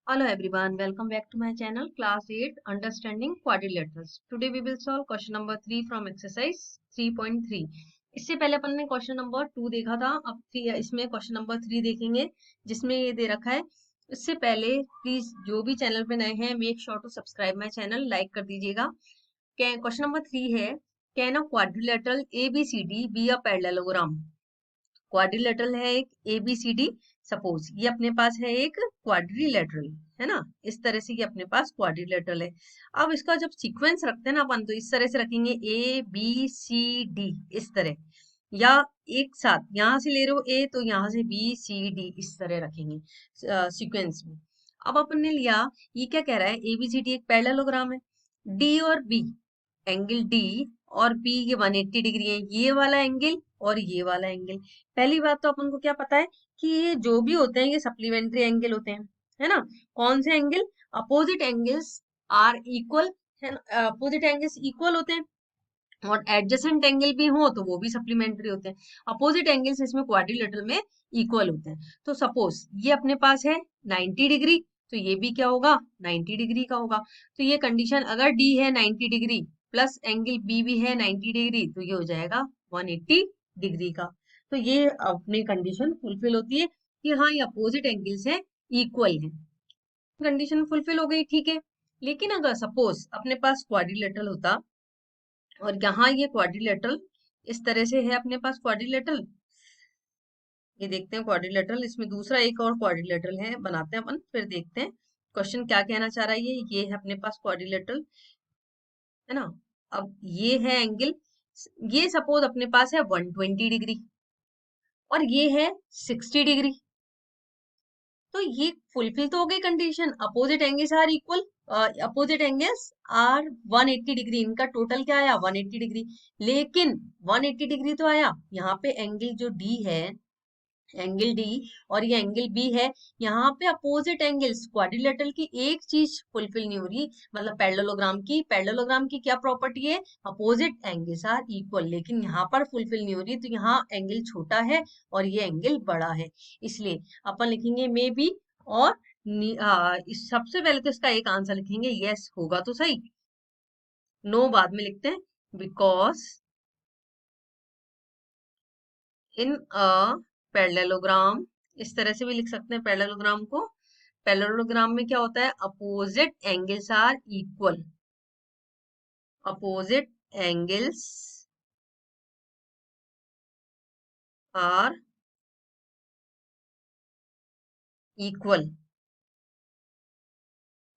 Hello everyone, welcome back to my channel Class 8 Understanding Quadrilaterals. Today we will solve question number 3 from exercise 3.3. इससे पहले अपन ने question number 2 देखा था, अब इसमें क्वेश्चन नंबर 3 देखेंगे जिसमें ये दे रखा है। इससे पहले प्लीज जो भी चैनल पे नए हैं make sure to subscribe my channel, like कर दीजिएगा। क्वेश्चन नंबर 3 है, can a quadrilateral ABCD be a parallelogram. Quadrilateral है एक ABCD, सपोज ये अपने पास है एक क्वाड्रिलेटरल, है ना, इस तरह से ये अपने पास क्वाड्रिलेटरल है। अब इसका जब सीक्वेंस रखते हैं ना अपन, तो इस तरह से रखेंगे ABCD इस तरह, या एक साथ यहाँ से ले रहे हो A तो यहाँ से BCD इस तरह रखेंगे सीक्वेंस में। अब अपन ने लिया, ये क्या कह रहा है, ABCD एक पैरेललोग्राम है, D और B, एंगल D और B ये 180 डिग्री है, ये वाला एंगल और ये वाला एंगल। पहली बात तो अपन को क्या पता है कि ये जो भी होते हैं ये सप्लीमेंट्री एंगल होते हैं, है ना। कौन से angle, opposite angles are equal, है ना, अपोजिट एंगल्स इक्वल होते हैं, और एडजेसेंट एंगल भी हो तो वो भी सप्लीमेंट्री होते हैं। अपोजिट एंगल्स इसमें क्वाड्रिलेटरल में इक्वल होते हैं। तो सपोज ये अपने पास है 90 डिग्री, तो ये भी क्या होगा, 90 डिग्री का होगा। तो ये कंडीशन, अगर डी है 90 डिग्री प्लस एंगल बी भी है 90 डिग्री, तो ये हो जाएगा 180 डिग्री का। तो ये अपनी कंडीशन फुलफिल होती है कि हाँ ये अपोजिट एंगल्स है, इक्वल है। कंडीशन फुलफिल हो गई, ठीक है। लेकिन अगर सपोज अपने पास क्वाड्रिलेटरल होता, और यहाँ ये क्वाड्रिलेटरल इस तरह से है अपने पास क्वाड्रिलेटरल, ये देखते हैं क्वाड्रिलेटरल, इसमें दूसरा एक और क्वाड्रिलेटरल है, बनाते हैं अपन, फिर देखते हैं क्वेश्चन क्या कहना चाह रहा है। ये है अपने पास क्वाड्रिलेटरल, है ना। अब ये है एंगल, ये सपोज अपने पास है 120 डिग्री और ये है 60 डिग्री, तो ये फुलफिल तो हो गई condition, opposite angles are equal, opposite angles are 180 degree, इनका टोटल क्या आया 180 डिग्री। लेकिन 180 डिग्री तो आया, यहाँ पे एंगल जो डी है, एंगल डी और ये एंगल बी है, यहाँ पे अपोजिट एंगल्स क्वाड्रिलेटरल की एक चीज फुलफिल नहीं हो रही, मतलब पैरेललोग्राम की क्या प्रॉपर्टी है, अपोजिट एंगल्स आर इक्वल, लेकिन यहाँ पर फुलफिल नहीं हो रही, तो यहाँ एंगल छोटा है और ये एंगल बड़ा है, इसलिए अपन लिखेंगे मे बी, और सबसे पहले तो इसका एक आंसर लिखेंगे, यस होगा तो सही, नो बाद में लिखते हैं, बिकॉज इन अ पैरेललोग्राम, इस तरह से भी लिख सकते हैं पैरेललोग्राम को। पैरेललोग्राम में क्या होता है, opposite angles are equal, opposite angles are equal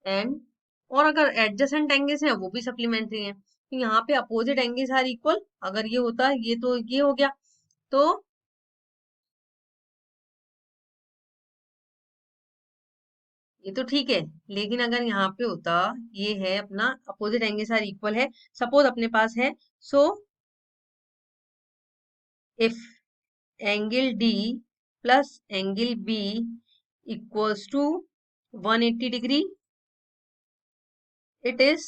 and, और अगर एडजेसेंट एंगल्स हैं वो भी सप्लीमेंट्री हैं, तो यहाँ पे अपोजिट एंगल्स आर इक्वल, अगर ये होता है ये तो ये हो गया, तो ये तो ठीक है। लेकिन अगर यहाँ पे होता, ये है अपना अपोजिट एंगल्स आर इक्वल है, सपोज अपने पास है, so if angle D plus angle B equals to 180 degree, it is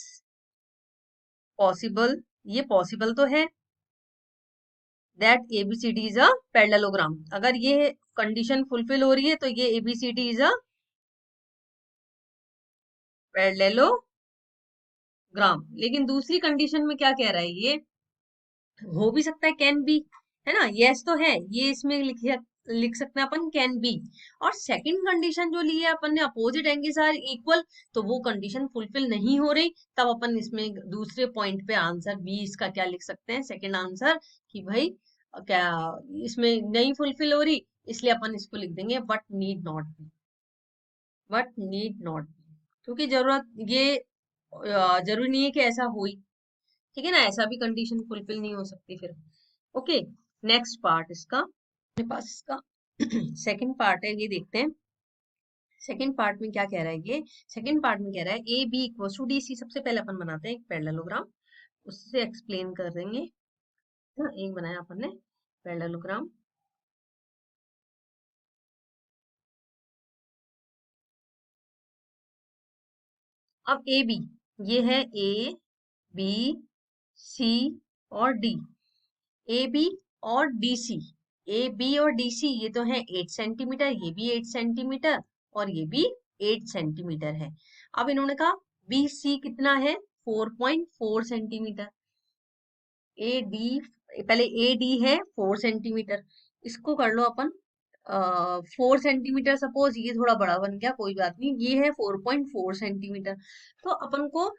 possible, ये पॉसिबल तो है, that ABCD is a parallelogram. अगर ये कंडीशन फुलफिल हो रही है तो ये ABCD इज अ पैरेललोग्राम। लेकिन दूसरी कंडीशन में क्या कह रहा है, ये हो भी सकता है, कैन बी, है ना, यस तो है, ये इसमें लिख सकते हैं अपन कैन बी। और सेकंड कंडीशन जो ली है अपन ने, अपोजिट एंगल्स आर इक्वल, तो वो कंडीशन फुलफिल नहीं हो रही, तब अपन इसमें दूसरे पॉइंट पे आंसर बी इसका क्या लिख सकते हैं, सेकंड आंसर, कि भाई क्या इसमें नहीं फुलफिल हो रही, इसलिए अपन इसको लिख देंगे but need not be, but need not be, क्योंकि जरूरी नहीं है कि ऐसा हो ही, ठीक है ना, ऐसा भी कंडीशन फुलफिल नहीं हो सकती फिर। ओके, नेक्स्ट पार्ट इसका, अपने पास इसका सेकंड पार्ट है, ये देखते हैं सेकंड पार्ट में क्या कह रहा है। ये सेकंड पार्ट में कह रहा है A B equal to D C, सबसे पहले अपन बनाते हैं एक पैरेललोग्राम, उससे एक्सप्लेन कर देंगे। हाँ, एक बनाया अपन ने पैरेललोग्राम, अब ए बी, ये है ए बी सी और डी, ए बी और डी सी, ए बी और डी सी ये तो है 8 सेंटीमीटर, ये भी 8 सेंटीमीटर और ये भी 8 सेंटीमीटर है। अब इन्होंने कहा BC कितना है 4.4 सेंटीमीटर। AD पहले AD है 4 सेंटीमीटर, इसको कर लो अपन 4 सेंटीमीटर, सपोज ये थोड़ा बड़ा बन गया, कोई बात नहीं, ये है 4.4 सेंटीमीटर। तो अपन को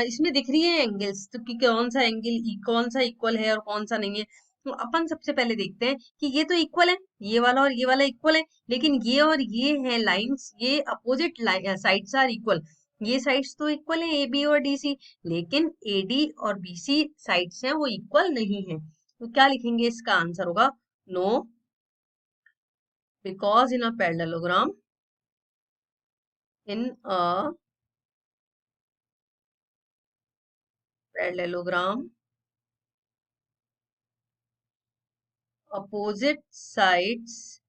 इसमें दिख रही है एंगल्स, तो कि कौन सा एंगल कौन सा इक्वल है और कौन सा नहीं है। तो अपन सबसे पहले देखते हैं कि ये तो इक्वल है, ये वाला और ये वाला इक्वल है, लेकिन ये और ये है लाइंस, ये अपोजिट साइड्स आर इक्वल। ये साइड्स तो इक्वल है AB और DC, लेकिन AD और BC साइड्स हैं वो इक्वल नहीं है। तो क्या लिखेंगे, इसका आंसर होगा no, because in a parallelogram opposite sides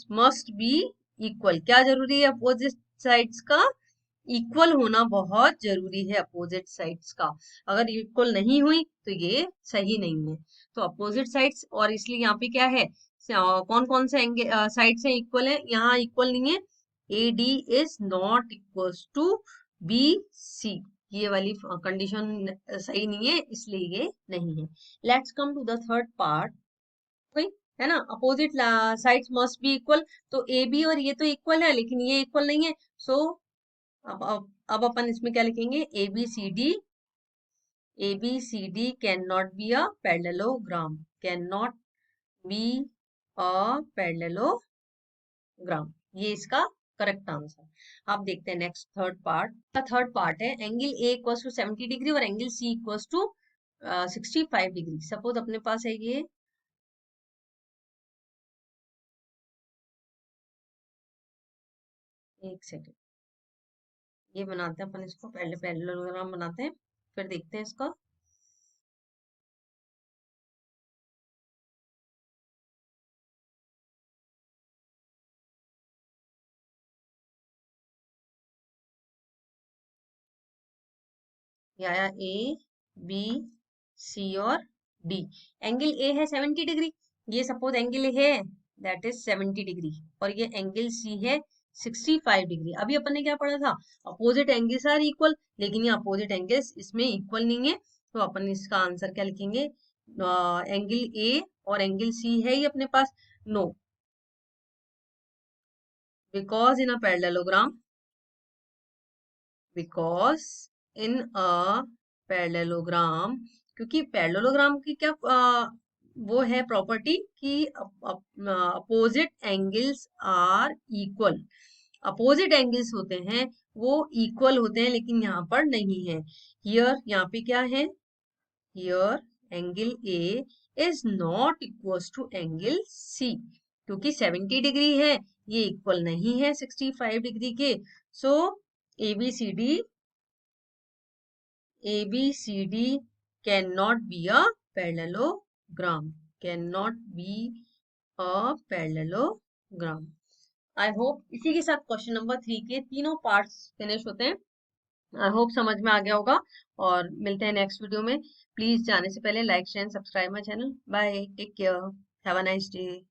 must be equal। क्या जरूरी है अपोजिट साइड्स का, इक्वल होना बहुत जरूरी है अपोजिट साइड्स का। अगर इक्वल नहीं हुई तो ये सही नहीं है। तो अपोजिट साइड्स, और इसलिए यहाँ पे क्या है, कौन कौन से साइड से इक्वल है, यहाँ इक्वल नहीं है। AD is not equal to BC, ये वाली कंडीशन सही नहीं है, इसलिए ये नहीं है। Let's come to the third part, है ना, opposite sides must be equal. तो AB और ये तो इक्वल है, लेकिन ये इक्वल नहीं है। सो अब अपन इसमें क्या लिखेंगे, ABCD can not be a parallelogram, can not be a parallelogram, ये इसका करेक्ट आंसर। आप देखते हैं next third part. Third part है angle A equals to 70 degree और angle C equals to 65 degree. Suppose अपने पास है ये एक सेकेंड, ये बनाते हैं अपन इसको, पहले पैरेललोग्राम बनाते हैं फिर देखते हैं इसका। ये आया ABC और D। एंगल A है 70 डिग्री, ये सपोज एंगल A है दैट इज 70 डिग्री, और ये एंगल C है 65 डिग्री। अभी अपन ने क्या पढ़ा था, अपोजिट एंगल्स आर इक्वल, लेकिन ये अपोजिट एंगल्स इसमें इक्वल नहीं है। तो अपन इसका आंसर क्या लिखेंगे, एंगल A और एंगल C है ही अपने पास, no, because in a parallelogram, because in a parallelogram, क्योंकि पैरेललोग्राम की क्या वो है प्रॉपर्टी कि opposite angles are equal, opposite angles होते हैं वो इक्वल होते हैं, लेकिन यहाँ पर नहीं है। हियर यहाँ पे क्या है, here angle A is not equal to angle C, क्योंकि 70 डिग्री है, ये इक्वल नहीं है 65 डिग्री के। सो ABCD cannot be a parallelogram, cannot be a parallelogram। I hope इसी के साथ क्वेश्चन नंबर 3 के तीनों पार्ट्स फिनिश होते हैं। आई होप समझ में आ गया होगा, और मिलते हैं नेक्स्ट वीडियो में। प्लीज जाने से पहले like share subscribe my channel. Bye, take care, have a nice day.